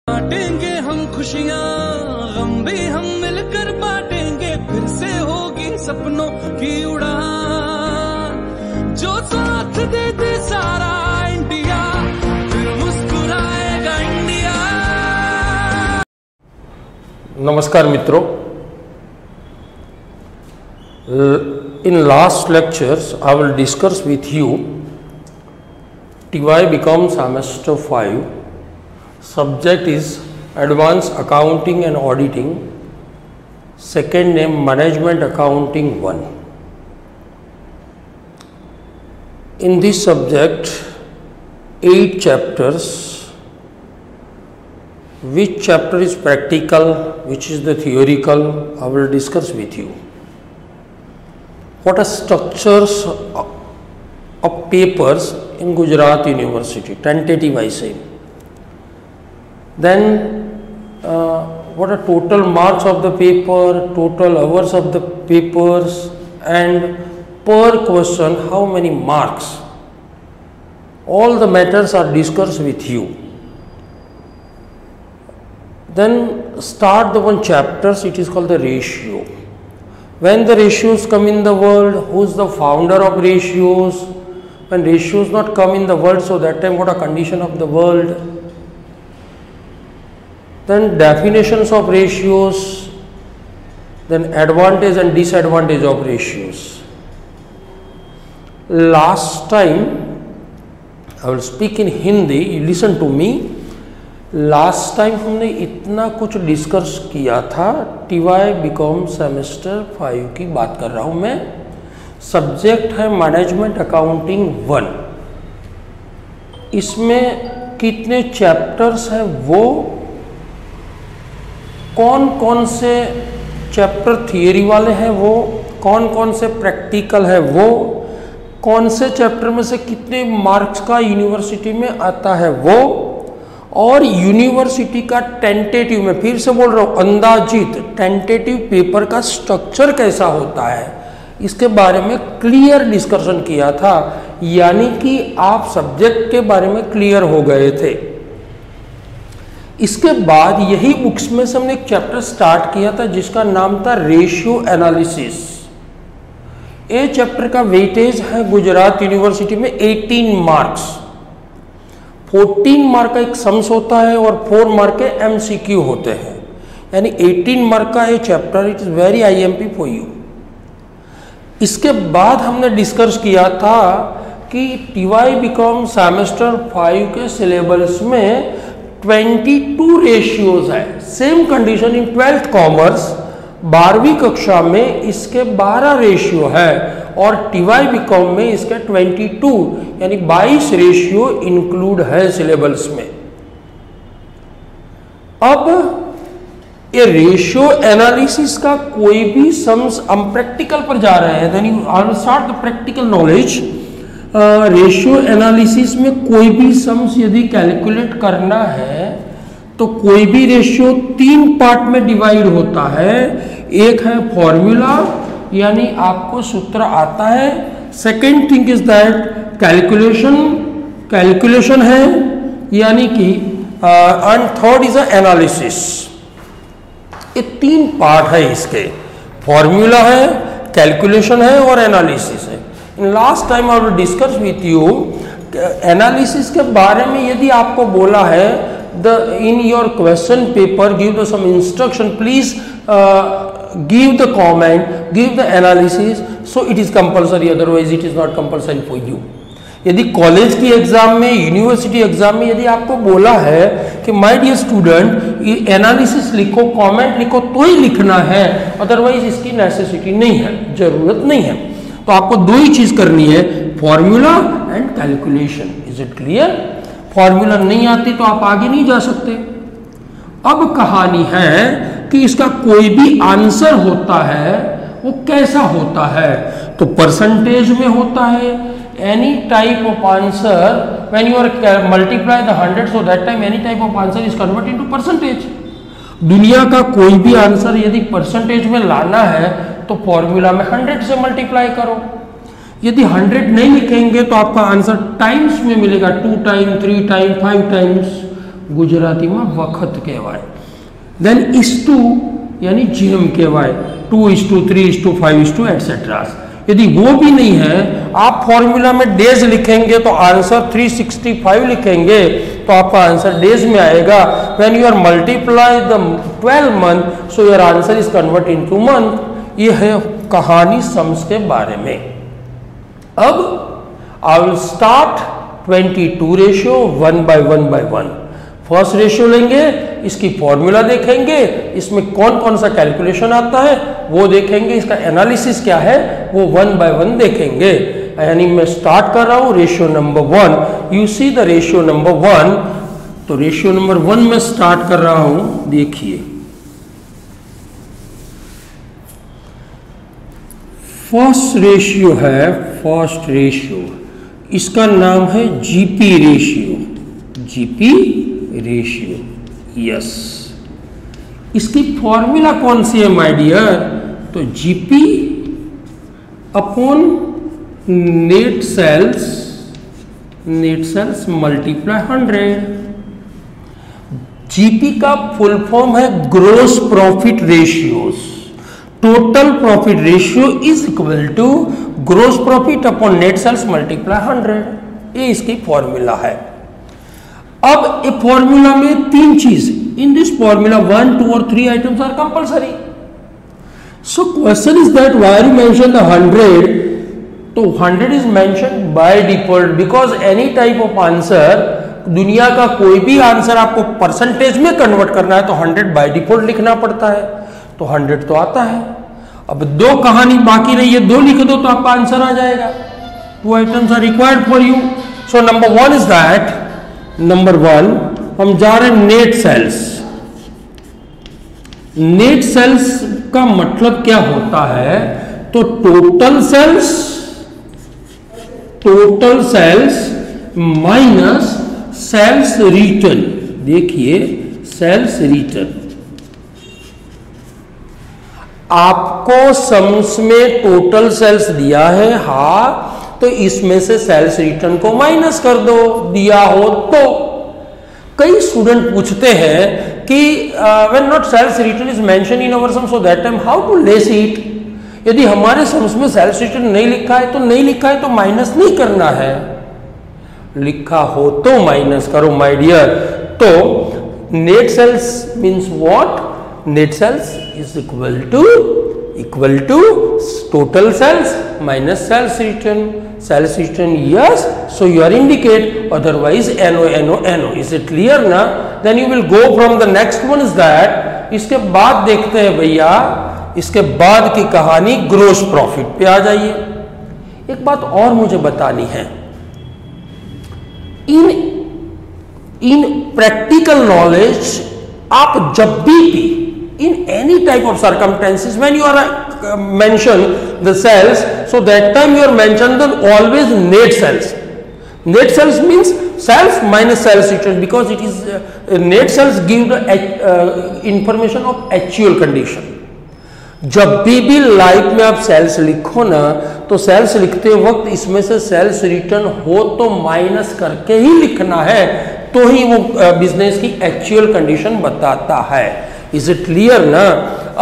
बांटेंगे हम खुशियाँ, गम भी हम मिलकर बांटेंगे, फिर से होगी सपनों की उड़ान। जो साथ दे दे सारा इंडिया, फिर मुस्कुराएगा इंडिया। नमस्कार मित्रों, in last lectures I will discuss with you TY become semester 5. Subject is Advanced Accounting and Auditing, second name Management Accounting 1. In this subject 8 chapters. Which chapter is practical, which is the theoretical, I will discuss with you. What are structures of papers in Gujarat University, tentative I say. Then what are total marks of the paper, total hours of the papers, and per question how many marks. All the matters are discussed with you. Then start the one chapters, it is called the ratio. When the ratios come in the world, who is the founder of ratios? When ratios not come in the world, so that time what a condition of the world? Then definitions of ratios, then advantage and disadvantage of ratios. Last time, I will speak in Hindi, you listen to me. Last time हमने इतना कुछ discuss किया था, TY BCom semester 5 की बात कर रहा हूं मैं। सब्जेक्ट है मैनेजमेंट अकाउंटिंग 1। इसमें कितने चैप्टर्स हैं, वो कौन कौन से चैप्टर थियरी वाले हैं, वो कौन कौन से प्रैक्टिकल है, वो कौन से चैप्टर में से कितने मार्क्स का यूनिवर्सिटी में आता है, वो और यूनिवर्सिटी का टेंटेटिव, में फिर से बोल रहा हूँ, अंदाजित टेंटेटिव पेपर का स्ट्रक्चर कैसा होता है, इसके बारे में क्लियर डिस्कशन किया था। यानी कि आप सब्जेक्ट के बारे में क्लियर हो गए थे। इसके बाद यही बुक्स में से हमने एक चैप्टर स्टार्ट किया था जिसका नाम था रेशियो एनालिसिस। ये चैप्टर का वेटेज है गुजरात यूनिवर्सिटी में 18 मार्क्स। 14 मार्क का एक सम्स होता है और 4 मार्क के एमसीक्यू होते हैं, यानी 18 मार्क का ये chapter, it is very IMP for you. इसके बाद हमने डिस्कस किया था कि टीवाई बीकॉम सेमेस्टर 5 के सिलेबस में 22 रेशियोज है। Same condition in 12th commerce, 12वीं कक्षा में इसके 12 रेशियो है और टीवाई बीकॉम में इसके 22 यानी 22 रेशियो इंक्लूड है सिलेबस में। अब ये रेशियो एनालिसिस का कोई भी सम्स, हम प्रैक्टिकल पर जा रहे हैं, then I will start the practical knowledge. Ratio analysis में कोई भी सम्स यदि कैलकुलेट करना है तो कोई भी रेशियो 3 पार्ट में डिवाइड होता है। एक है फॉर्मूला, यानी आपको सूत्र आता है। Second thing is that calculation है, यानी कि एंड थर्ड इज एनालिसिस। ये 3 पार्ट है इसके, फॉर्मूला है, कैलकुलेशन है और एनालिसिस है। In last time I will discuss with you analysis के बारे में। यदि आपको बोला है in your question paper give the some instruction, please give the comment, give the analysis, so it is compulsory, otherwise it is not compulsory for you. यदि college की exam में, यूनिवर्सिटी एग्जाम में यदि आपको बोला है कि माय डियर स्टूडेंट एनालिसिस लिखो, कमेंट लिखो, तो ही लिखना है, अदरवाइज इसकी नेसेसिटी नहीं है, जरूरत नहीं है। तो आपको 2 ही चीज करनी है, formula and calculation. Is it clear? Formula नहीं आती तो आप आगे नहीं जा सकते। अब कहानी है कि इसका कोई भी आंसर होता है वो कैसा होता है, तो परसेंटेज में होता है। Any type of answer when you are multiply the 100, so that time any type of answer is convert into percentage. दुनिया का कोई भी आंसर यदि परसेंटेज में लाना है तो फॉर्मूला में 100 से मल्टीप्लाई करो। यदि 100 नहीं लिखेंगे तो आपका आंसर टाइम्स में मिलेगा, 2 टाइम, 3 टाइम, 5 टाइम्स। ગુજરાતીમાં વખત કહેવાય. દેન ઇસ્ટુ यानी जेम कहेवाए 2:3:5 एटसेट्रा. यदि वो भी नहीं है, आप फॉर्मूला में डेज लिखेंगे तो आंसर 365 लिखेंगे तो आपका आंसर डेज में आएगा. When you are multiply the 12 month so your answer is convert into month. ये है कहानी सम्स के बारे में. अब I will start 22 ratio 1/1/1. First ratio लेंगे, इसकी फॉर्मूला देखेंगे, इसमें कौन कौन सा कैलकुलेशन आता है वो देखेंगे, इसका एनालिसिस क्या है वो 1/1 देखेंगे. यानी मैं स्टार्ट कर रहा हूं ratio number 1. You see the ratio number 1. तो रेशियो नंबर 1 में स्टार्ट कर रहा हूं. देखिए फर्स्ट रेशियो है, फर्स्ट रेशियो, इसका नाम है GP ratio. GP ratio, yes. इसकी फॉर्मूला कौन सी है माय डियर? तो GP upon net sales multiply 100. GP का फुल फॉर्म है gross profit ratios. Total profit ratio is equal to gross profit upon net sales multiply 100. ये इसकी formula है. अब ए फॉर्मूला में तीन चीज, इन दिस फॉर्मूला 1, 2 और 3 items are compulsory. So question is that why you mention the 100. तो 100 is mention by default because any type of answer, दुनिया का कोई भी आंसर आपको परसेंटेज में कन्वर्ट करना है तो 100 बाय डिफॉल्ट लिखना पड़ता है. तो 100 तो आता है. अब दो कहानी बाकी रही है, दो लिख दो तो आपका आंसर आ जाएगा. 2 items are required for you. So number 1 is that, number 1 हम जा रहे हैं नेट सेल्स. नेट सेल्स का मतलब क्या होता है? तो total sales minus sales return. देखिए सेल्स रिटर्न, आपको सम्स में टोटल सेल्स दिया है, हाँ, तो इसमें से सेल्स रिटर्न को माइनस कर दो, दिया हो तो. कई स्टूडेंट पूछते हैं कि when not sales return is mention in our sum so that time how to less it. यदि हमारे सम्स में सेल्स रिटर्न नहीं लिखा है तो नहीं लिखा है, तो माइनस नहीं करना है. लिखा हो तो माइनस करो माय डियर. तो net sales means what? Net sales is equal to total cells minus cells return. Cells return yes, so you are indicate, otherwise NO. Is it clear ना? Then you will go from the next one is that. इसके बाद देखते हैं भैया, इसके बाद की कहानी ग्रोस प्रॉफिट पे आ जाइए. एक बात और मुझे बतानी है, इन प्रैक्टिकल नॉलेज आप जब भी in any type of circumstances when you are mention the cells, so that time you are mention the always net cells. Net cells means cells minus cells return, because it is net cells give the information of actual condition. जब भी life में आप sales लिखो ना, तो sales लिखते वक्त इसमें से सेल्स रिटर्न हो तो माइनस करके ही लिखना है, तो ही वो बिजनेस की एक्चुअल कंडीशन बताता है. इज इट क्लियर ना?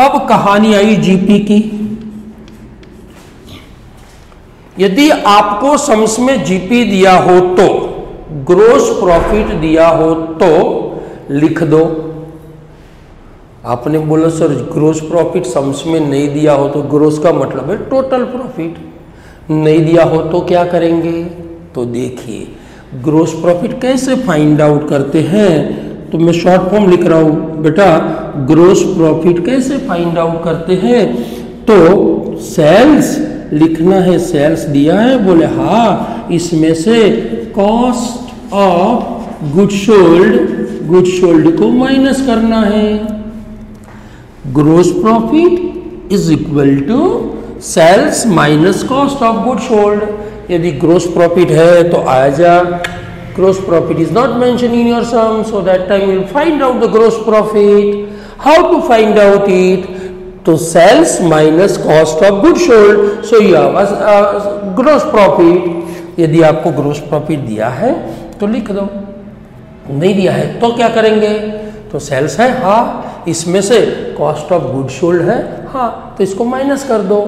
अब कहानी आई जीपी की. यदि आपको सम्स में जीपी दिया हो तो, ग्रोस प्रॉफिट दिया हो तो लिख दो. आपने बोला सर ग्रोस प्रॉफिट सम्स में नहीं दिया हो तो ग्रोस का मतलब है टोटल प्रॉफिट. नहीं दिया हो तो क्या करेंगे? तो देखिए ग्रोस प्रॉफिट कैसे फाइंड आउट करते हैं. तो मैं शॉर्ट फॉर्म लिख रहा हूं बेटा. ग्रोस प्रॉफिट कैसे फाइंड आउट करते हैं? तो सेल्स लिखना है, सेल्स दिया है, बोले हाँ, इसमें से कॉस्ट ऑफ गुड सोल्ड को माइनस करना है. Gross profit is equal to sales minus cost of good sold. यदि ग्रोस प्रॉफिट है तो आ जा. Gross profit is not mentioned in your sum, so that time you will find out the gross profit. How to find out it? तो sales minus cost of goods sold, so you have gross profit. यदि आपको gross profit दिया है तो लिख दो. नहीं दिया है तो क्या करेंगे? तो सेल्स है, हाँ, इसमें से कॉस्ट ऑफ गुड सोल्ड है, हाँ, तो इसको माइनस कर दो।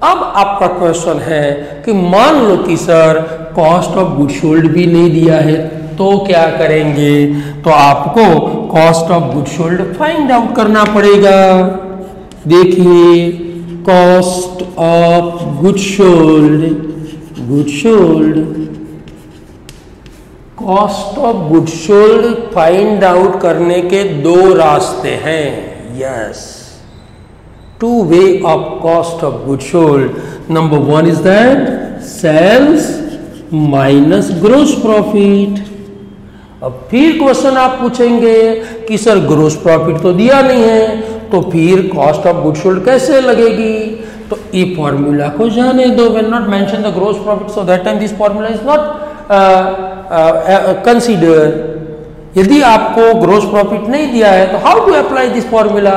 अब आपका क्वेश्चन है कि मान लो कि sir cost of good sold भी नहीं दिया है तो क्या करेंगे? तो आपको cost of good sold find out करना पड़ेगा। देखिए, cost of good sold, cost of good sold find out करने के दो रास्ते हैं। Yes, two way of cost of good sold. Number one is that sales minus gross profit. अब फिर क्वेश्चन आप पूछेंगे कि सर ग्रोस प्रॉफिट तो दिया नहीं है, तो फिर कॉस्ट ऑफ गुड सोल्ड कैसे लगेगी? तो ये फॉर्मूला को जाने दो। When not mention the gross profit, so that time this formula is not consider. यदि आपको ग्रोस प्रॉफिट नहीं दिया है तो how to apply this formula?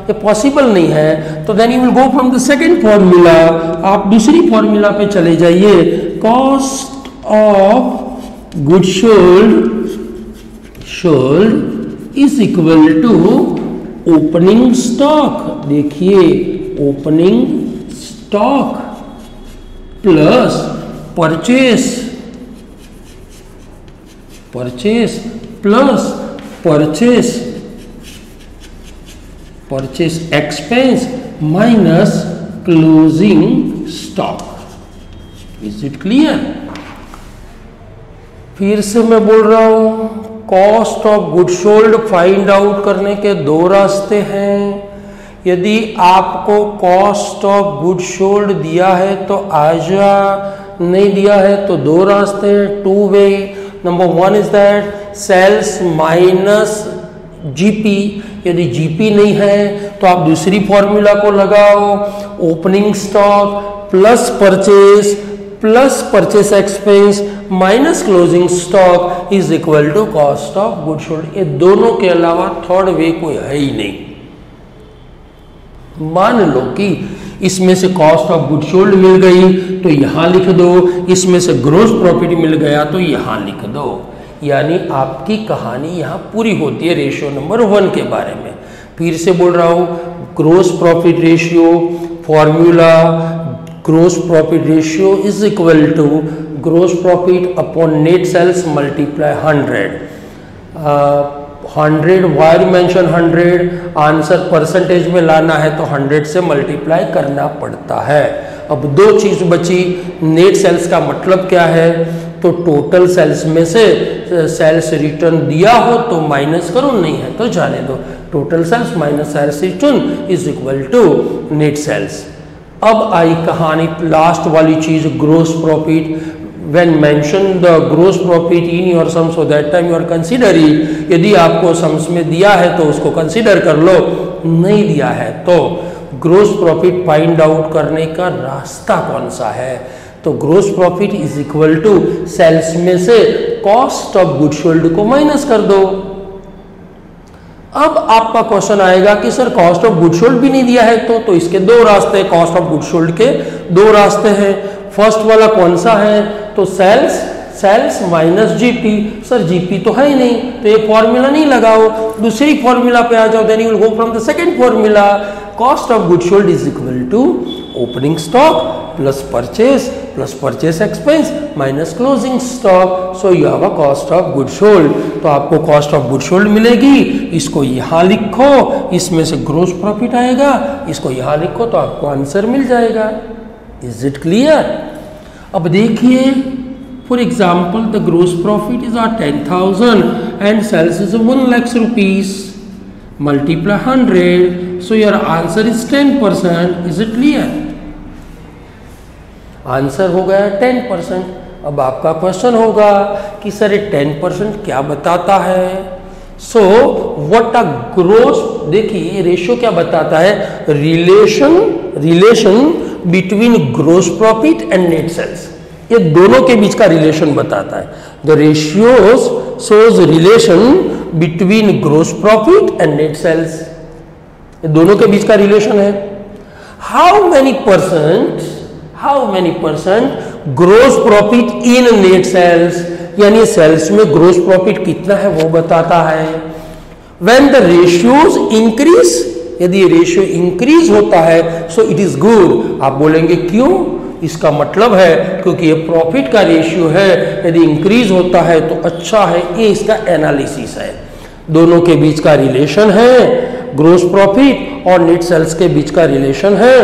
ये पॉसिबल नहीं है। तो then you will go from the second formula, आप दूसरी फॉर्मूला पे चले जाइए। Cost of good sold is equal to opening stock. देखिए, opening stock plus purchase plus purchase expense minus closing stock. Is it clear? फिर से मैं बोल रहा हूं, cost of good sold find out करने के दो रास्ते हैं। यदि आपको कॉस्ट ऑफ गुड सोल्ड दिया है तो आजा, नहीं दिया है तो दो रास्ते हैं, two way. Number one is that sales minus GP. यदि जीपी नहीं है तो आप दूसरी फॉर्मूला को लगाओ, opening stock plus purchase expense minus closing stock is equal to cost of good sold. ये दोनों के अलावा थर्ड वे कोई है ही नहीं। मान लो कि इसमें से कॉस्ट ऑफ गुड सोल्ड मिल गई तो यहां लिख दो, इसमें से ग्रोस प्रॉफिट मिल गया तो यहां लिख दो। यानी आपकी कहानी यहां पूरी होती है रेशियो नंबर 1 के बारे में। फिर से बोल रहा हूं, gross profit ratio formula, gross profit ratio is equal to gross profit upon net sales multiply 100 why mention 100, answer percentage में लाना है तो 100 से मल्टीप्लाई करना पड़ता है। अब दो चीज बची, नेट सेल्स का मतलब क्या है? तो टोटल सेल्स में से सेल्स रिटर्न दिया हो तो माइनस करो, नहीं है तो जाने दो। Total sales minus sales return is equal to net sales. अब आई कहानी लास्ट वाली चीज, gross profit. When mention the gross profit in your sum, so that time you are consider it। यदि आपको सम्स में दिया है तो उसको कंसीडर कर लो, नहीं दिया है तो ग्रोस प्रॉफिट फाइंड आउट करने का रास्ता कौन सा है? तो gross profit is equal to sales में से कॉस्ट ऑफ गुड सोल्ड को माइनस कर दो। अब आपका क्वेश्चन आएगा कि sir cost of good sold भी नहीं दिया है तो इसके दो रास्ते, कॉस्ट ऑफ गुड सोल्ड के दो रास्ते हैं। फर्स्ट वाला कौन सा है? तो sales minus GP. Sir GP तो है ही नहीं तो ये फॉर्मूला नहीं लगाओ, दूसरी फॉर्मूला पे आ जाओ। Then you will go from the second formula, cost of good sold is equal to opening stock plus purchase expense minus closing stock. So you have a cost of good sold. तो आपको cost of good sold मिलेगी, इसको यहां लिखो, इसमें से gross profit आएगा, इसको यहां लिखो तो आपको आंसर मिल जाएगा। Is it clear? अब देखिए, for example the gross profit is 10,000 and sales is 1 lakh rupees, multiply 100, so your answer is 10%। Is it clear? Answer हो गया 10%। अब आपका क्वेश्चन होगा कि सर 10% क्या बताता है? सो व्हाट अ ग्रोस, देखिए रेशियो क्या बताता है? Relation between gross profit and net sales, ये दोनों के बीच का रिलेशन बताता है। The ratios shows relation between gross profit and net sales, ये दोनों के बीच का रिलेशन है। How many percent gross profit in net sales, यानी सेल्स में ग्रोस प्रॉफिट कितना है वो बताता है। व्हेन द रेशियोज इंक्रीज, यदि रेशियो इंक्रीज होता है सो इट इज गुड। आप बोलेंगे क्यों? इसका मतलब है क्योंकि ये प्रॉफिट का रेशियो है, यदि इंक्रीज होता है तो अच्छा है। ये इसका एनालिसिस है। दोनों के बीच का रिलेशन है, ग्रोस प्रॉफिट और नेट सेल्स के बीच का रिलेशन है।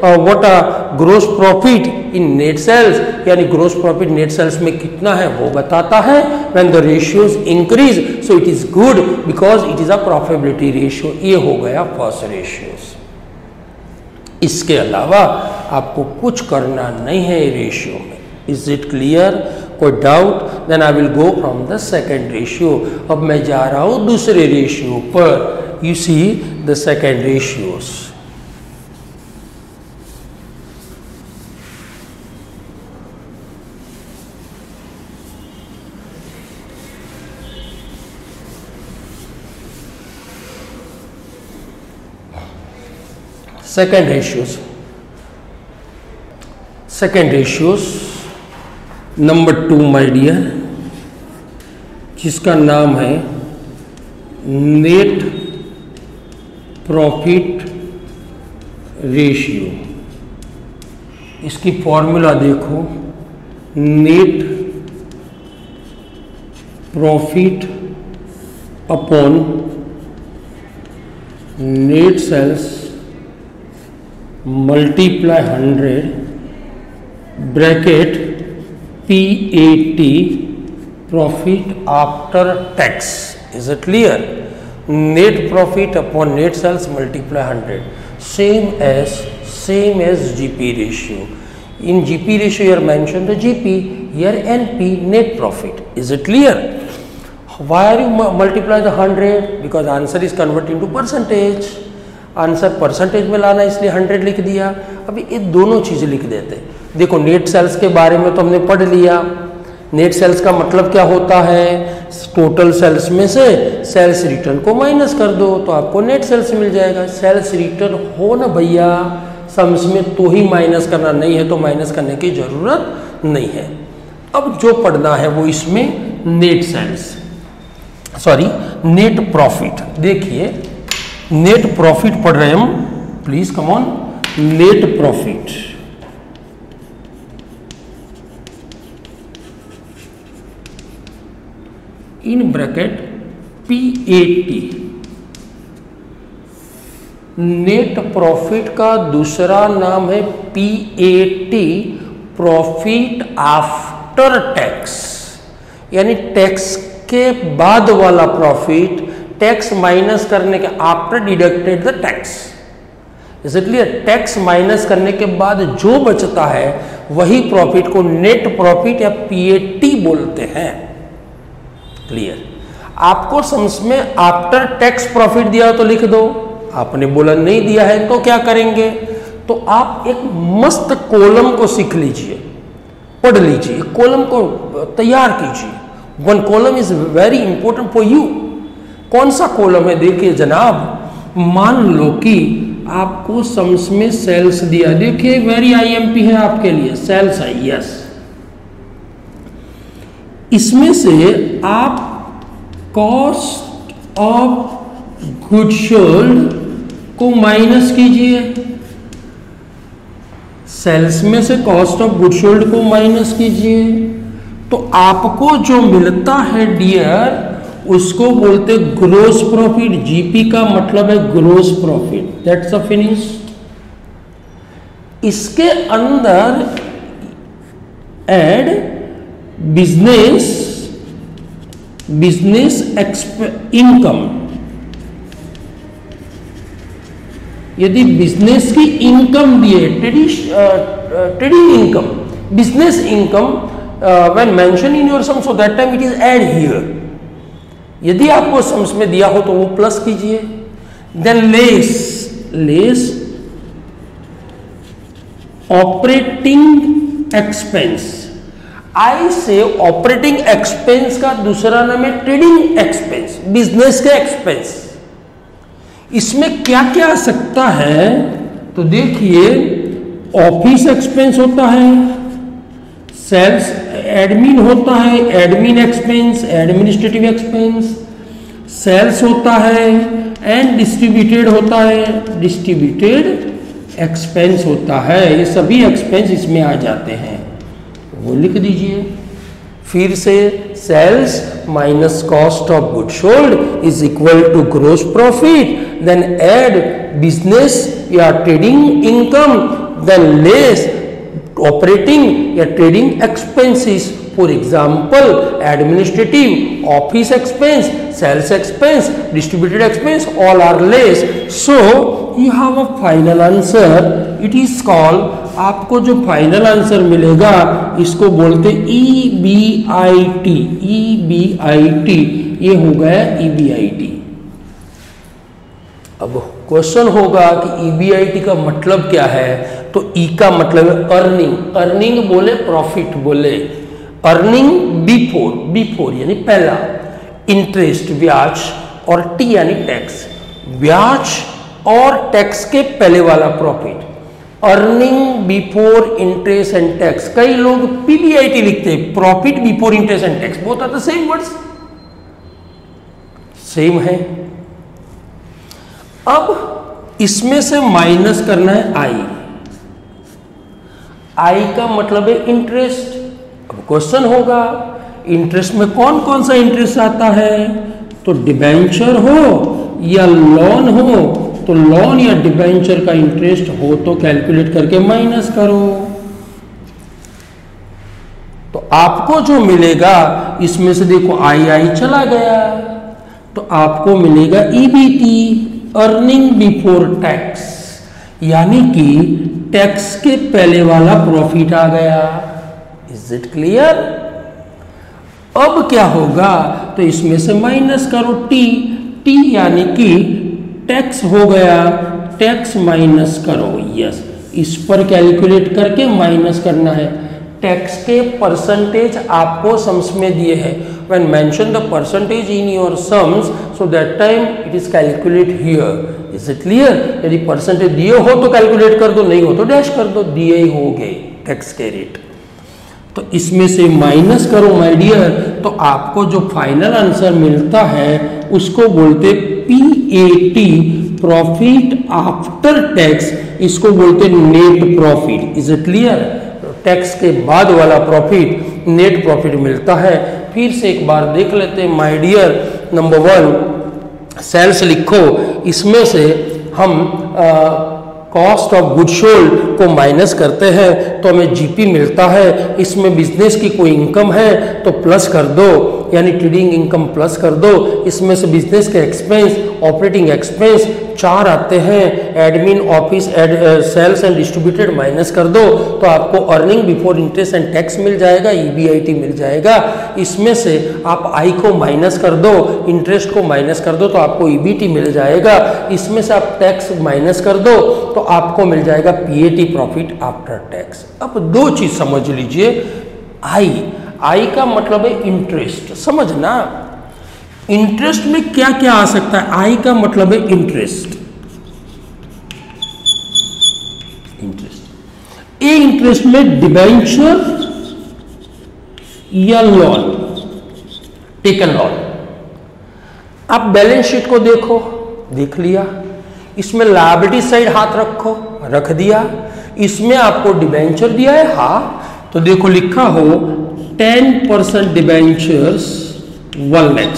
What are gross profit in net sales, यानी ग्रोस प्रॉफिट नेट सेल्स में कितना है वो बताता है। When the ratios increase so it is good because it is a profitability ratio. ये हो गया फर्स्ट रेशियोज। इसके अलावा आपको कुछ करना नहीं है रेशियो में। Is it clear? कोई doubt? Then I will go from the second ratio. अब मैं जा रहा हूं दूसरे रेशियो पर। You see the second ratios. Second ratios number 2 my dear, जिसका नाम है नेट प्रॉफिट रेशियो। इसकी फॉर्मूला देखो, net profit upon net sales multiply 100 bracket PAT profit after tax. Is it clear? Net profit upon net sales multiply 100, same as GP ratio. In GP ratio you are mentioned the GP, here NP, net profit. Is it clear? Why are you multiply the 100? Because answer is converted into percentage. Answer percentage में लाना इसलिए 100 लिख दिया। अभी ये दोनों चीजें लिख देते। देखो नेट सेल्स के बारे में तो हमने पढ़ लिया। नेट सेल्स का मतलब क्या होता है? टोटल सेल्स में से सेल्स रिटर्न को माइनस कर दो तो आपको नेट सेल्स मिल जाएगा। सेल्स रिटर्न हो ना भैया सम्स में तो ही माइनस करना, नहीं है तो माइनस करने की जरूरत नहीं है। अब जो पढ़ना है वो इसमें net sales, sorry net profit. देखिए नेट प्रॉफिट पढ़ रहे हैं हम, please come on. Net profit in bracket PAT। Net profit का दूसरा नाम है PAT, प्रॉफिट आफ्टर टैक्स, यानी टैक्स के बाद वाला प्रॉफिट, टैक्स माइनस करने के आफ्टर डिडक्टेड द टैक्स। इसलिए टैक्स माइनस करने के बाद जो बचता है वही प्रॉफिट को नेट प्रॉफिट या PAT बोलते हैं। क्लियर? आपको सम्स में आफ्टर टैक्स प्रॉफिट दिया तो लिख दो, आपने बोला नहीं दिया है तो क्या करेंगे? तो आप एक मस्त कॉलम को सीख लीजिए, पढ़ लीजिए, कॉलम को तैयार कीजिए। One column is very important for you. कौन सा कॉलम है? देखिए जनाब, मान लो कि आपको सम्स में सेल्स दिया, देखिए वेरी IMP है आपके लिए, सेल्स है, यस। इसमें से आप कॉस्ट ऑफ गुड सोल्ड को माइनस कीजिए। सेल्स में से कॉस्ट ऑफ गुड सोल्ड को माइनस कीजिए तो आपको जो मिलता है डियर उसको बोलते ग्रोस प्रॉफिट। GP का मतलब है gross profit. That's a finish. इसके अंदर ऐड बिजनेस इनकम। यदि बिजनेस की इनकम दिए, trading income, business income when mention in your sum, so that time it is add here. यदि आपको सम्स में दिया हो तो वो प्लस कीजिए। Then less operating expense. I say operating expense का दूसरा नाम है ट्रेडिंग एक्सपेंस, बिजनेस के एक्सपेंस। इसमें क्या क्या आ सकता है? तो देखिए ऑफिस एक्सपेंस होता है, सेल्स एडमिन होता है, admin expense, administrative expense, sales होता है एंड डिस्ट्रीब्यूटेड होता है, डिस्ट्रीब्यूटेड एक्सपेंस होता है। ये सभी एक्सपेंस इसमें आ जाते हैं, वो लिख दीजिए। फिर से sales minus cost of good sold is equal to gross profit, then add business या trading income, then less operating या trading expenses. For example administrative, office expense, sales expense, distributed expense, all are less. So you have a final answer, it is called, आपको जो final answer मिलेगा इसको बोलते EBIT, EBIT, ये हो गया EBIT। अब क्वेश्चन होगा कि EBIT का मतलब क्या है, तो E का मतलब है अर्निंग, अर्निंग बोले प्रॉफिट बोले, अर्निंग बिफोर यानी पहला, इंटरेस्ट ब्याज, और T यानी टैक्स, ब्याज और टैक्स के पहले वाला profit, earning before interest and tax. कई लोग PBIT लिखते हैं, profit before interest and tax, both are the same words, same है। अब इसमें से माइनस करना है I का मतलब है इंटरेस्ट। अब क्वेश्चन होगा इंटरेस्ट में कौन कौन सा इंटरेस्ट आता है, तो डिबेंचर हो या लोन हो, तो लोन या डिबेंचर का इंटरेस्ट हो तो कैलकुलेट करके माइनस करो, तो आपको जो मिलेगा इसमें से देखो आई चला गया, तो आपको मिलेगा EBT, अर्निंग बिफोर टैक्स, यानी कि टैक्स के पहले वाला प्रॉफिट आ गया। Is it clear? अब क्या होगा, तो इसमें से माइनस करो T यानी कि टैक्स हो गया, टैक्स माइनस करो, यस, इस पर कैलकुलेट करके माइनस करना है। टैक्स के परसेंटेज आपको सम्स में दिए हैं, when mention the percentage in your sums, so that time it is calculate here. Is it clear? यदि परसेंटेज दिए हो तो कैलकुलेट कर दो, नहीं हो तो डैश कर दो, दिए ही हो गए टैक्स के रेट। तो इसमें से माइनस करो माय डियर, तो आपको जो फाइनल आंसर मिलता है उसको बोलते PAT, प्रॉफिट आफ्टर टैक्स, इसको बोलते net profit. Is it clear? Tax के बाद वाला प्रॉफिट नेट प्रॉफिट मिलता है। फिर से एक बार देख लेते हैं माय डियर। नंबर 1 सेल्स लिखो, इसमें से हम कॉस्ट ऑफ गुड सोल्ड को माइनस करते हैं तो हमें GP मिलता है। इसमें बिजनेस की कोई इनकम है तो प्लस कर दो, यानी ट्रेडिंग इनकम प्लस कर दो। इसमें से बिजनेस के एक्सपेंस, ऑपरेटिंग एक्सपेंस 4 आते हैं, admin, office, sales and distributed minus कर दो, तो आपको earning before interest and tax मिल जाएगा, EBIT मिल जाएगा। इसमें से आप I को माइनस कर दो, इंटरेस्ट को माइनस कर दो, तो आपको EBT मिल जाएगा। इसमें से आप टैक्स माइनस कर दो तो आपको मिल जाएगा PAT, प्रॉफिट आफ्टर टैक्स। अब 2 चीज समझ लीजिए, I का मतलब है इंटरेस्ट, समझना इंटरेस्ट में क्या क्या आ सकता है। I का मतलब है इंटरेस्ट, ए इंटरेस्ट में डिबेंचर या लोन, टेकन लोन। आप बैलेंस शीट को देखो, देख लिया, इसमें लायबिलिटी साइड हाथ रखो, रख दिया, इसमें आपको डिबेंचर दिया है, हाँ, तो देखो लिखा हो 10% डिबेंचर्स 1 लाख,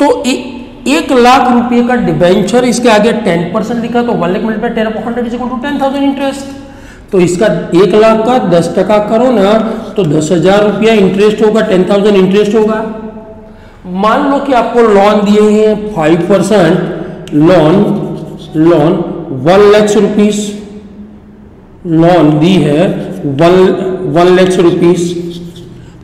तो 1 लाख रुपए का डिबेंचर, इसके आगे 10% लिखा, तो 1 lakh multiply 10/100 is equal to 10,000 interest. तो इसका 1 लाख का 10% करो ना, तो 10,000 रुपया इंटरेस्ट होगा, 10,000 इंटरेस्ट होगा। मान लो कि आपको लोन दिए हैं 5% लोन 1 लाख रुपीस लोन दी है, 1 लाख रुपीस,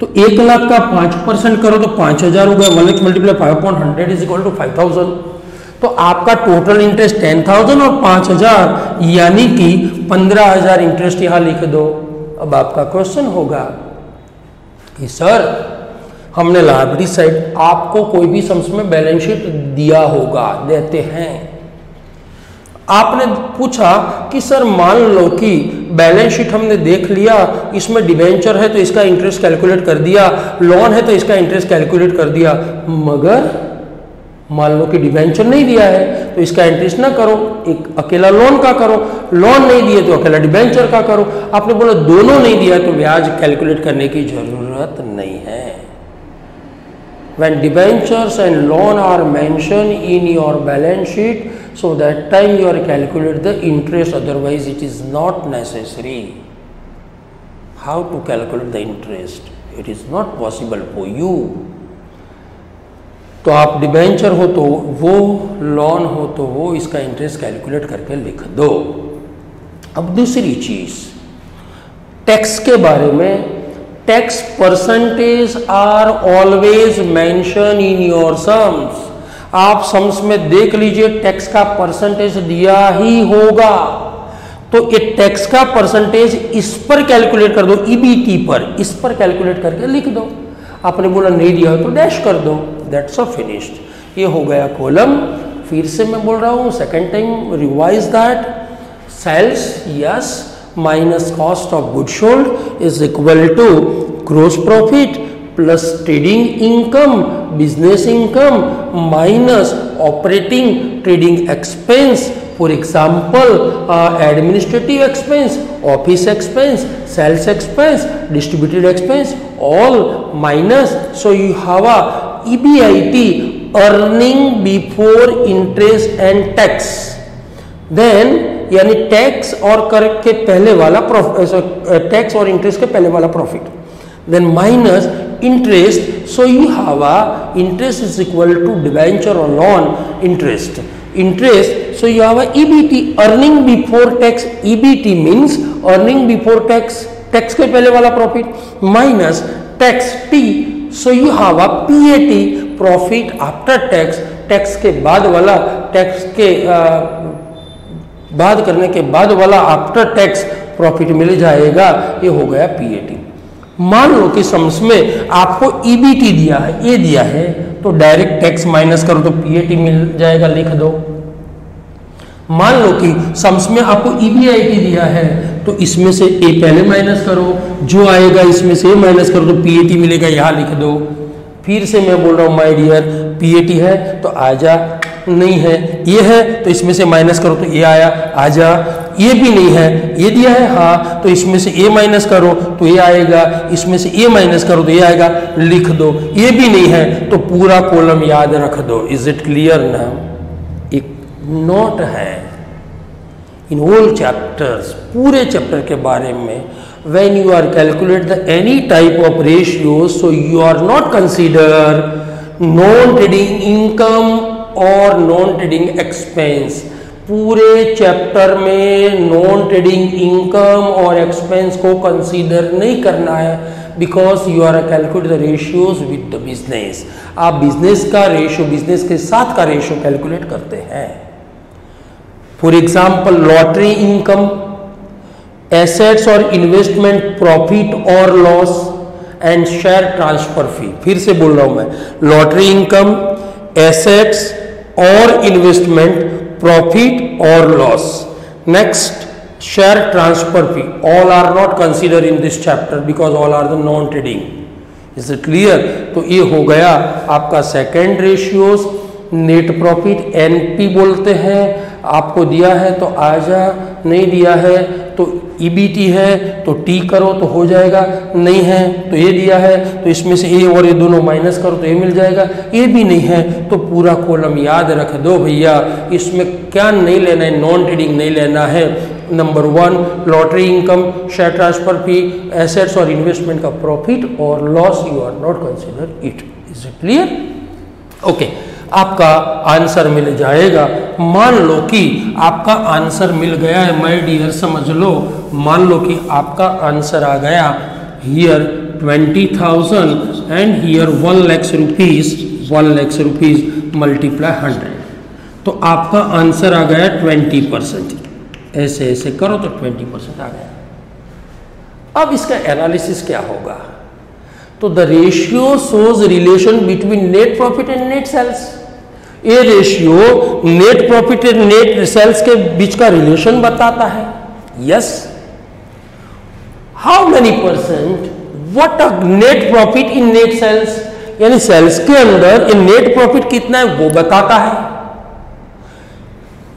तो 1 लाख का 5% करो तो 5,000 हो गया, 1 lakh multiply 5/100 is equal to 5,000। तो आपका टोटल इंटरेस्ट 10,000 और 5,000, यानी कि 15,000 इंटरेस्ट यहां लिख दो। अब आपका क्वेश्चन होगा कि सर हमने लायबिलिटी साइड, आपको कोई भी सम्स में बैलेंस शीट दिया होगा, देते हैं, आपने पूछा कि सर मान लो कि बैलेंस शीट हमने देख लिया, इसमें डिबेंचर है तो इसका इंटरेस्ट कैलकुलेट कर दिया, लोन है तो इसका इंटरेस्ट कैलकुलेट कर दिया, मगर मान लो कि डिबेंचर नहीं दिया है तो इसका इंटरेस्ट ना करो, एक अकेला लोन का करो, लोन नहीं दिए तो अकेला डिबेंचर का करो। आपने बोला दोनों नहीं दिया तो ब्याज कैलकुलेट करने की जरूरत नहीं है। When debentures and loan are mentioned in your balance sheet, so that time you are calculate the interest, otherwise it is not necessary. How to calculate the interest? It is not possible for you. तो आप debenture हो तो वो, loan हो तो वो, इसका interest calculate करके लिख दो। अब दूसरी चीज टैक्स के बारे में, tax percentage are always mention in your sums. आप सम्स में देख लीजिए टैक्स का परसेंटेज दिया ही होगा, तो ये टैक्स का परसेंटेज इस पर कैलकुलेट कर दो, ईबीटी पर, इस पर कैलकुलेट करके लिख दो। आपने बोला नहीं दिया तो डैश कर दो, दैट्स ऑफ फिनिश्ड। ये हो गया कॉलम। फिर से मैं बोल रहा हूं, second time revise that. Sales yes minus cost of goods sold is equal to gross profit plus trading income, business income minus operating trading expense. For example, administrative expense, office expense, sales expense, distributed expense, all minus. So you have a EBIT, earning before interest and tax. Then यानी tax और कर के पहले वाला tax और interest के पहले वाला profit, then minus interest. So you have a interest is equal to debenture और loan interest, interest. So you have a EBT, earning before tax. EBT means earning before tax, tax के पहले वाला profit, minus tax T. So you have a PAT, profit after tax, tax के बाद वाला, tax के बाद करने के बाद वाला आफ्टर टैक्स प्रॉफिट मिल जाएगा। ये हो गया पीएटी। मान लो कि सम्स में आपको ईबीटी दिया है, ये दिया है, तो डायरेक्ट टैक्स माइनस करो तो पीएटी मिल जाएगा, लिख दो। मान लो कि सम्स में आपको ईबीआईटी दिया है तो इसमें से ए पहले माइनस करो, जो आएगा इसमें से ए माइनस करो तो पीएटी मिलेगा, यहां लिख दो। फिर से मैं बोल रहा हूं माय डियर, पीएटी है तो आजा, नहीं है ये है तो इसमें से माइनस करो तो ये आया, आजा। ये भी नहीं है, ये दिया है हाँ, तो इसमें से ए माइनस करो तो ये आएगा, इसमें से ए माइनस करो तो ये आएगा, लिख दो। ये भी नहीं है तो पूरा कॉलम याद रख दो। इज इट क्लियर ना? एक नोट है इन ऑल चैप्टर्स, पूरे चैप्टर के बारे में, when you are calculate the any type of ratios, so you are not consider non trading income और नॉन ट्रेडिंग एक्सपेंस। पूरे चैप्टर में नॉन ट्रेडिंग इनकम और एक्सपेंस को कंसीडर नहीं करना है, because you are calculate the ratios with the business. आप business का रेशियो, बिजनेस के साथ का रेशियो कैलकुलेट करते हैं। For example lottery income, assets और इन्वेस्टमेंट प्रॉफिट और loss and share transfer fee. फिर से बोल रहा हूं मैं, लॉटरी इनकम, एसेट्स और इन्वेस्टमेंट प्रॉफिट और loss, next share transfer fee, all are not consider in this chapter because all are the non trading. Is it clear? तो ये हो गया आपका second ratios. Net profit NP बोलते हैं, आपको दिया है तो आजा, नहीं दिया है तो ईबीटी है तो टी करो तो हो जाएगा, नहीं है तो ये दिया है तो इसमें से ए और ये दोनों माइनस करो तो ये मिल जाएगा। ये भी नहीं है तो पूरा कॉलम याद रख दो भैया। इसमें क्या नहीं लेना है, नॉन ट्रेडिंग नहीं लेना है। Number one lottery income, share transfer fee, assets और इन्वेस्टमेंट का प्रॉफिट और loss, you are not consider it. Is it clear? Okay, आपका आंसर मिल जाएगा। मान लो कि आपका आंसर मिल गया है, माय डियर समझ लो, मान लो कि आपका आंसर आ गया here 20,000 and here 1 lakh rupees, 1 lakh rupees multiply 100, तो आपका आंसर आ गया 20%। ऐसे ऐसे करो तो 20% आ गया। अब इसका एनालिसिस क्या होगा? तो the ratio shows relation between net profit and net sales. ये ratio net profit and net sales के बीच का रिलेशन बताता है। Yes, how many percent, what a net profit in net sales, यानी सेल्स के अंदर इन नेट प्रॉफिट कितना है वो बताता है।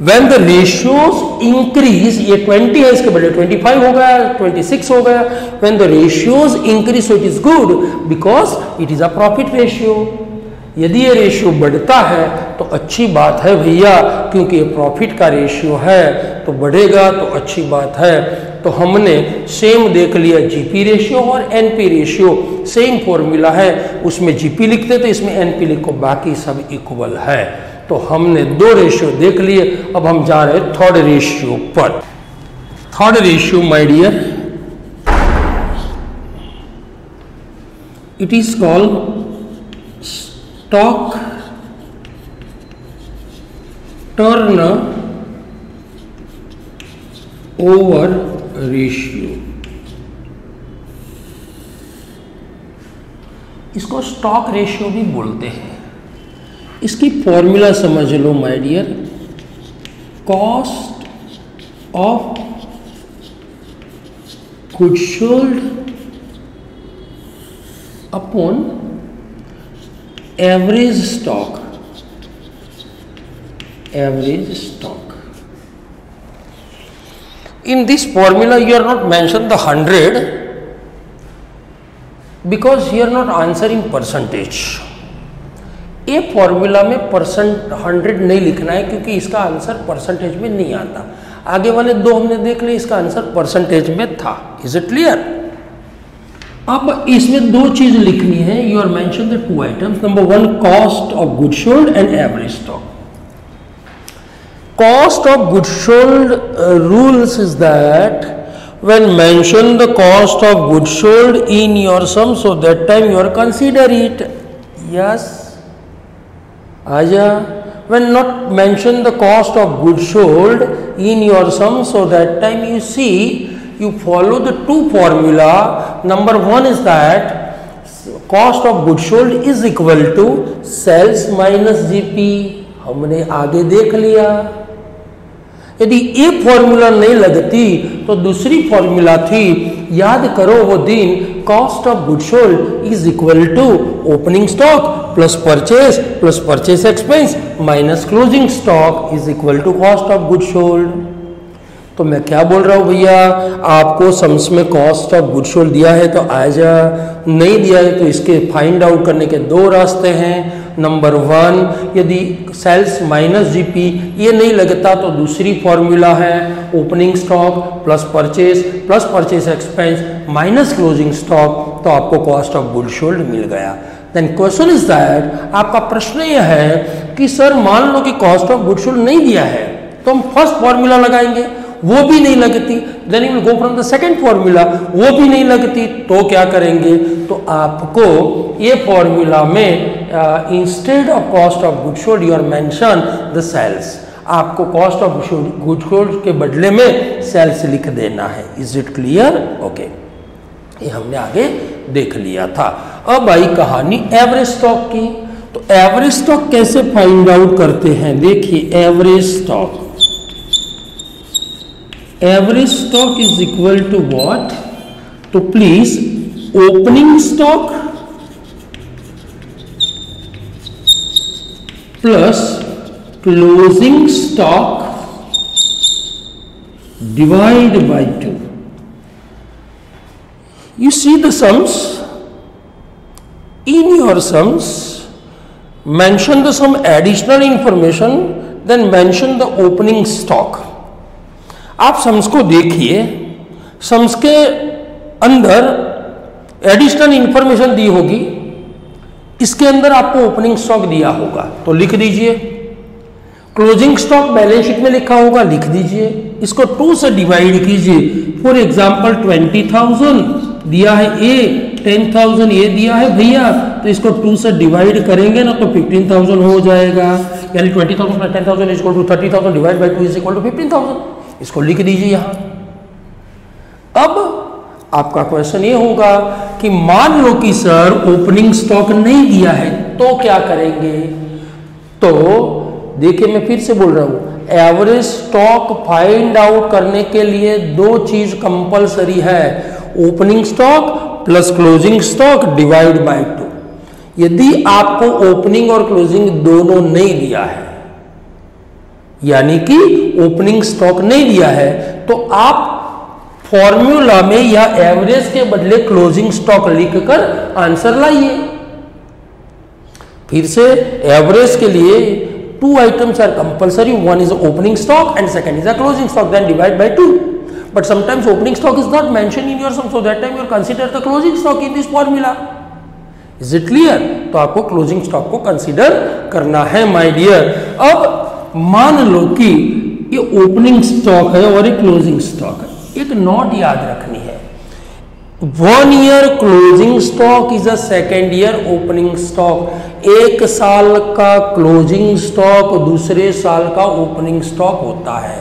When the ratios increase, ये 20 है, इसके बदले 25 हो गया, 26 हो गया। When the ratios increase, so it is good because it is a profit ratio. यदि ये रेशियो बढ़ता है तो अच्छी बात है भैया, क्योंकि ये प्रॉफिट का रेशियो है तो बढ़ेगा तो अच्छी बात है। तो हमने सेम देख लिया, जीपी रेशियो और एनपी रेशियो सेम फॉर्मूला है, उसमें जीपी लिखते थे, इसमें एनपी लिखो, बाकी सब इक्वल है। तो हमने दो रेशियो देख लिए, अब हम जा रहे हैं थर्ड रेशियो पर। Third ratio my dear, it is called stock turnover ratio. इसको स्टॉक रेशियो भी बोलते हैं। इसकी फॉर्मूला समझ लो my dear, cost of goods sold upon average stock, average stock. In this formula you are not mentioned the 100 because you are not answering percentage. ये formula में percent 100 नहीं लिखना है क्योंकि इसका आंसर परसेंटेज में नहीं आता। आगे वाले दो हमने देख लिए, इसका आंसर परसेंटेज में था। Is it clear? अब इसमें दो चीज लिखनी है। You are mention the two items, number one cost of goods sold and average stock. Cost of goods sold rules is that when mention the cost of goods sold in your sum, so that time you are consider it. Yes, aja. When not mention the cost of goods sold in your sum, so that time you see you follow the two formula. Number one is that cost of goods sold is equal to sales minus GP. हमने आगे देख लिया। यदि ये formula नहीं लगती तो दूसरी फॉर्मूला थी, याद करो वो दिन, cost of goods sold is equal to opening stock plus purchase expense minus closing stock is equal to cost of goods sold. तो मैं क्या बोल रहा हूँ भैया, आपको सम्स में कॉस्ट ऑफ गुड्स सोल्ड दिया है तो आ जा, नहीं दिया है तो इसके फाइंड आउट करने के दो रास्ते हैं। नंबर वन, यदि सेल्स माइनस जीपी ये नहीं लगता तो दूसरी फॉर्मूला है opening stock plus purchase expense minus closing stock, तो आपको कॉस्ट ऑफ गुड्स सोल्ड मिल गया। देन क्वेश्चन इज दैट, आपका प्रश्न यह है कि सर मान लो कि कॉस्ट ऑफ गुड्स सोल्ड नहीं दिया है तो हम फर्स्ट फॉर्मूला लगाएंगे, वो भी नहीं लगती, then you will go from the second formula, वो भी नहीं लगती, तो क्या करेंगे, तो आपको ये फॉर्मूला में instead of cost of goods sold you are mention the sales, आपको कॉस्ट ऑफ गुड्स सोल्ड के बदले में सेल्स लिख देना है। Is it clear? ओके, ये हमने आगे देख लिया था। अब आई कहानी एवरेज स्टॉक की। तो एवरेज स्टॉक कैसे फाइंड आउट करते हैं, देखिए average stock, average stock is equal to what, तो please opening stock plus closing stock divide by 2। You see the sums, in your sums mention the some additional information, then mention the opening stock। आप sums को देखिए, sums के अंदर additional information दी होगी, इसके अंदर आपको ओपनिंग स्टॉक दिया होगा तो लिख दीजिए, क्लोजिंग स्टॉक बैलेंस शीट में लिखा होगा लिख दीजिए, इसको 2 से डिवाइड कीजिए। फॉर एग्जांपल 20,000 दिया है ए, 10,000 ये दिया है भैया, तो इसको 2 से डिवाइड करेंगे ना तो 15,000 हो जाएगा, यानी 20,000 plus 10,000 is equal to 30,000 divide by 2 is equal to 15,000। इसको लिख दीजिए यहां। अब आपका क्वेश्चन ये होगा कि मान लो कि सर ओपनिंग स्टॉक नहीं दिया है तो क्या करेंगे, तो देखिए मैं फिर से बोल रहा हूं, एवरेज स्टॉक फाइंड आउट करने के लिए दो चीज कंपलसरी है, opening stock plus closing stock divide by 2। यदि आपको ओपनिंग और क्लोजिंग दोनों नहीं दिया है, यानी कि ओपनिंग स्टॉक नहीं दिया है, तो आप फॉर्मूला में या एवरेज के बदले क्लोजिंग स्टॉक लिखकर आंसर लाइए। फिर से एवरेज के लिए 2 items are compulsory, one is opening stock and second is a closing stock, then divide by 2. But sometimes opening stock is not mentioned in your sum, so that time you consider the closing stock in this formula. Is it clear? तो आपको closing stock को consider करना है my dear. अब मान लो कि ये ओपनिंग स्टॉक है और ये क्लोजिंग स्टॉक है, एक नोट याद रखनी है, 1 year closing stock is a second year opening stock. एक साल का क्लोजिंग स्टॉक दूसरे साल का ओपनिंग स्टॉक होता है।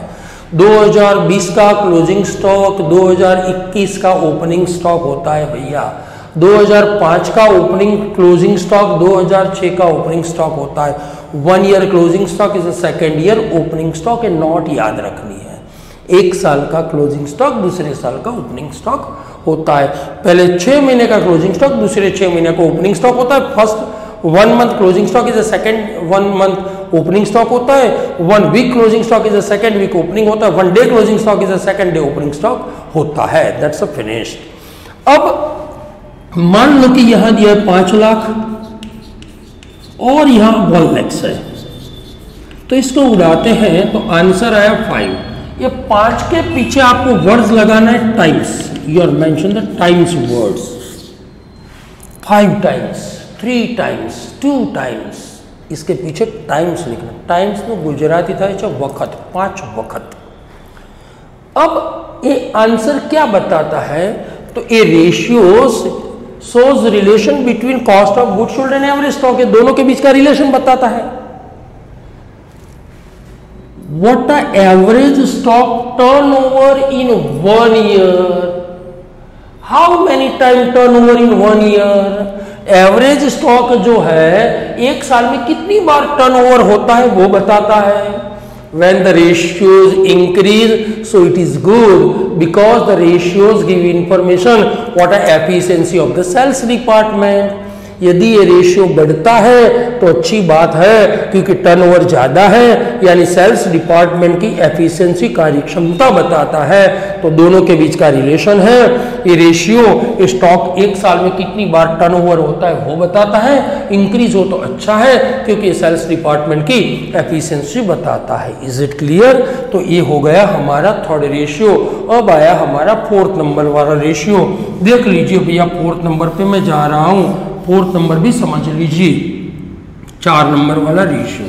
2020 का क्लोजिंग स्टॉक 2021 का ओपनिंग स्टॉक होता है भैया। 2005 का ओपनिंग क्लोजिंग स्टॉक 2006 का ओपनिंग स्टॉक होता है। 1 year closing stock is a second year opening stock, A note याद रखनी है। एक साल का क्लोजिंग स्टॉक दूसरे साल का ओपनिंग स्टॉक होता है। पहले 6 महीने का क्लोजिंग स्टॉक दूसरे 6 महीने का ओपनिंग स्टॉक होता है। First 1 month closing stock is a second 1 month opening stock होता है। 1 week closing stock is a second week opening होता है। 1 day closing stock is a second day opening stock होता है। That's a finished. अब मान लो कि यहां दिया है 5 लाख और यहां 1 lakhs है, तो इसको उड़ाते हैं तो आंसर आया 5। ये 5 के पीछे आपको वर्ड्स लगाना है times. You are mention the times words, 5 times, 3 times, 2 times, इसके पीछे टाइम्स लिखना। टाइम्स में गुजराती था अच्छा वक्त, 5 वक्त। अब ये आंसर क्या बताता है, तो ये ratios shows relation between cost of goods sold and average stock, दोनों के बीच का रिलेशन बताता है। What the average stock turnover in 1 year? How many time turnover in 1 year? Average stock जो है एक साल में कितनी बार टर्नओवर होता है वो बताता है। When the ratios increase, so it is good because the ratios give information what are efficiency of the sales department. यदि ये रेशियो बढ़ता है तो अच्छी बात है, क्योंकि टर्नओवर ज्यादा है, यानी सेल्स डिपार्टमेंट की एफिशिएंसी कार्यक्षमता बताता है। तो दोनों के बीच का रिलेशन है। ये रेशियो स्टॉक एक साल में कितनी बार टर्नओवर होता है वो बताता है। इंक्रीज हो तो अच्छा है, क्योंकि सेल्स डिपार्टमेंट की एफिशिएंसी बताता है। Is it clear? तो ये हो गया हमारा थर्ड रेशियो। अब आया हमारा 4th नंबर वाला रेशियो। देख लीजिए भैया, 4th नंबर पे मैं जा रहा हूं। 4th नंबर भी समझ लीजिए, 4 नंबर वाला रेशियो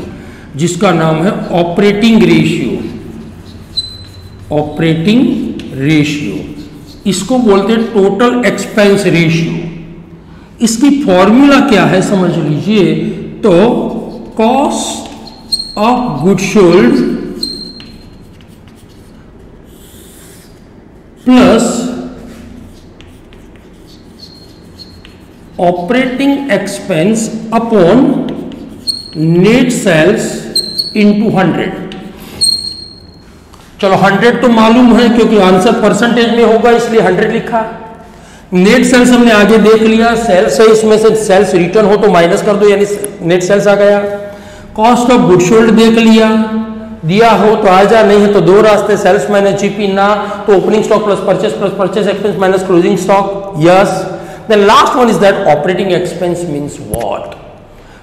जिसका नाम है ऑपरेटिंग रेशियो। ऑपरेटिंग रेशियो इसको बोलते हैं टोटल एक्सपेंस रेशियो। इसकी फॉर्मूला क्या है समझ लीजिए, तो cost of goods sold plus operating expense upon net sales into 100। चलो 100 तो मालूम है क्योंकि आंसर परसेंटेज में होगा, इसलिए 100 लिखा। नेट सेल्स हमने आगे देख लिया, सेल्स है, इसमें से सेल्स रिटर्न हो तो माइनस कर दो, यानी नेट सेल्स आ गया। कॉस्ट ऑफ गुड्स सोल्ड देख लिया, दिया हो तो आ जा, नहीं है तो 2 रास्ते, सेल्स माइनस जीपी, ना तो opening stock plus purchase expense minus closing stock. Yes. The last one is that operating expense means what?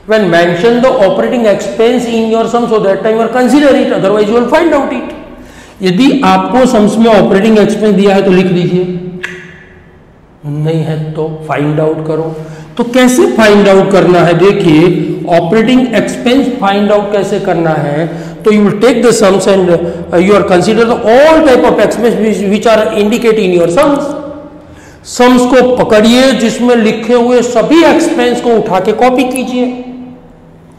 When mention the operating expense in your sum, so that time you consider it, otherwise you will find out it. यदि आपको sums में operating expense दिया है तो लिख दीजिए, नहीं है तो फाइंड आउट करो। तो कैसे फाइंड आउट करना है, देखिए ऑपरेटिंग एक्सपेंस फाइंड आउट कैसे करना है, तो you will take the sums and you are consider the all type of expense which are indicate in your sums. Sums को पकड़िए जिसमें लिखे हुए सभी एक्सपेंस को उठा के कॉपी कीजिए।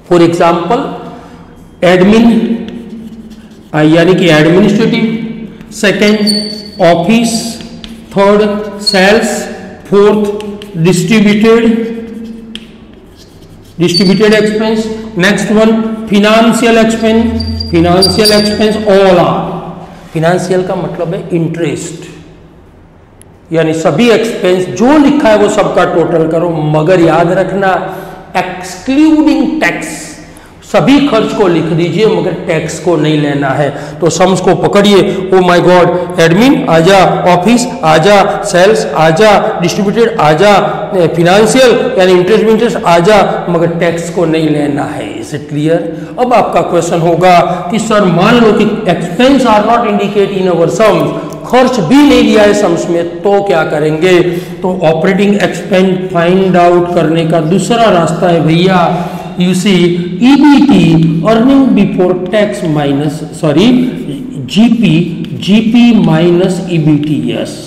फॉर एग्जाम्पल एडमिन यानी कि administrative, second office, third sales, fourth distributed expense, next one financial expense all are. Financial का मतलब है इंटरेस्ट, यानी सभी एक्सपेंस जो लिखा है वो सबका टोटल करो, मगर याद रखना एक्सक्लूडिंग टैक्स, सभी खर्च को लिख दीजिए मगर टैक्स को नहीं लेना है। तो सम्स को पकड़िए, ओ माय गॉड, एडमिन आजा, ऑफिस आजा, सेल्स आजा, डिस्ट्रीब्यूटेड आजा, फिनेंशियल यानी इंटरेस्ट आजा, मगर टैक्स को नहीं लेना है। Is it clear? अब आपका क्वेश्चन होगा कि सर मान लो कि expense are not indicate in our sums, खर्च भी नहीं दिया है सम्स में, तो क्या करेंगे? तो ऑपरेटिंग एक्सपेंस फाइंड आउट करने का दूसरा रास्ता है भैया, you see EBT, earning before tax minus, sorry, GP minus EBT, yes।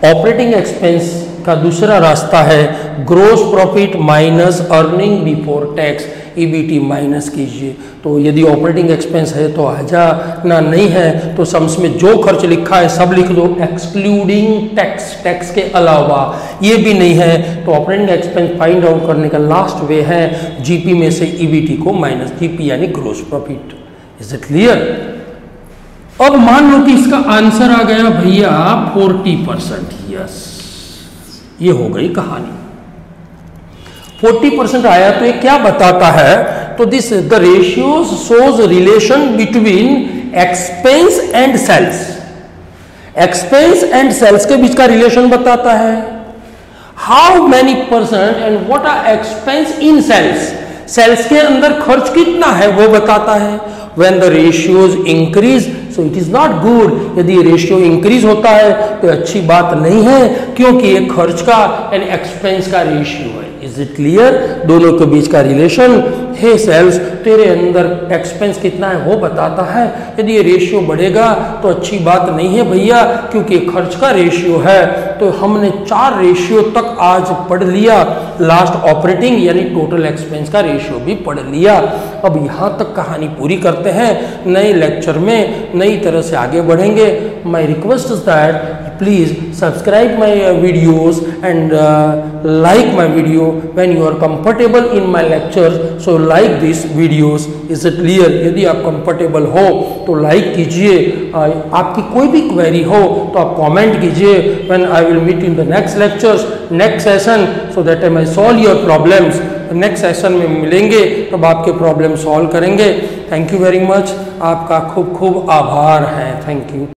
Operating expense का दूसरा रास्ता है gross profit minus earning before tax, EBT minus कीजिए। तो यदि ऑपरेटिंग एक्सपेंस है तो आजा, ना नहीं है तो सम्स में जो खर्च लिखा है सब लिख दो, एक्सक्लूडिंग टैक्स, टैक्स के अलावा। ये भी नहीं है तो ऑपरेटिंग एक्सपेंस फाइंड आउट करने का लास्ट वे है GP में से EBT को माइनस, GP यानी gross profit. Is it clear? अब मान लो कि इसका आंसर आ गया भैया 40%, यस, ये हो गई कहानी। 40% आया तो ये क्या बताता है? तो this the ratios shows relation between expense and sales, expense and sales के बीच का रिलेशन बताता है। How many percent and what are expense in sales, sales के अंदर खर्च कितना है वो बताता है। When the ratios increase so it is not good, यदि रेशियो इंक्रीज होता है तो अच्छी बात नहीं है, क्योंकि ये खर्च का एंड एक्सपेंस का रेशियो है। Is it clear? दोनों के बीच का रिलेशन है। सेल्स, तेरे अंदर एक्सपेंस कितना है वो बताता है, यदि ये रेशियो बढ़ेगा तो अच्छी बात नहीं है भैया, क्योंकि खर्च का रेशियो है। तो हमने 4 रेशियो तक आज पढ़ लिया, लास्ट ऑपरेटिंग यानी टोटल एक्सपेंस का रेशियो भी पढ़ लिया। अब यहाँ तक कहानी पूरी करते हैं, नए लेक्चर में नई तरह से आगे बढ़ेंगे। My request is that please subscribe my videos and like my video when you are comfortable in my lectures, so like these videos। is it clear? यदि आप comfortable हो तो like कीजिए, आपकी कोई भी query हो तो आप comment कीजिए। when I will meet in the next lectures, next session, so that I may solve your problems। Next session में मिलेंगे तब आपके प्रॉब्लम सॉल्व करेंगे। थैंक यू वेरी मच, आपका खूब खूब आभार है। Thank you.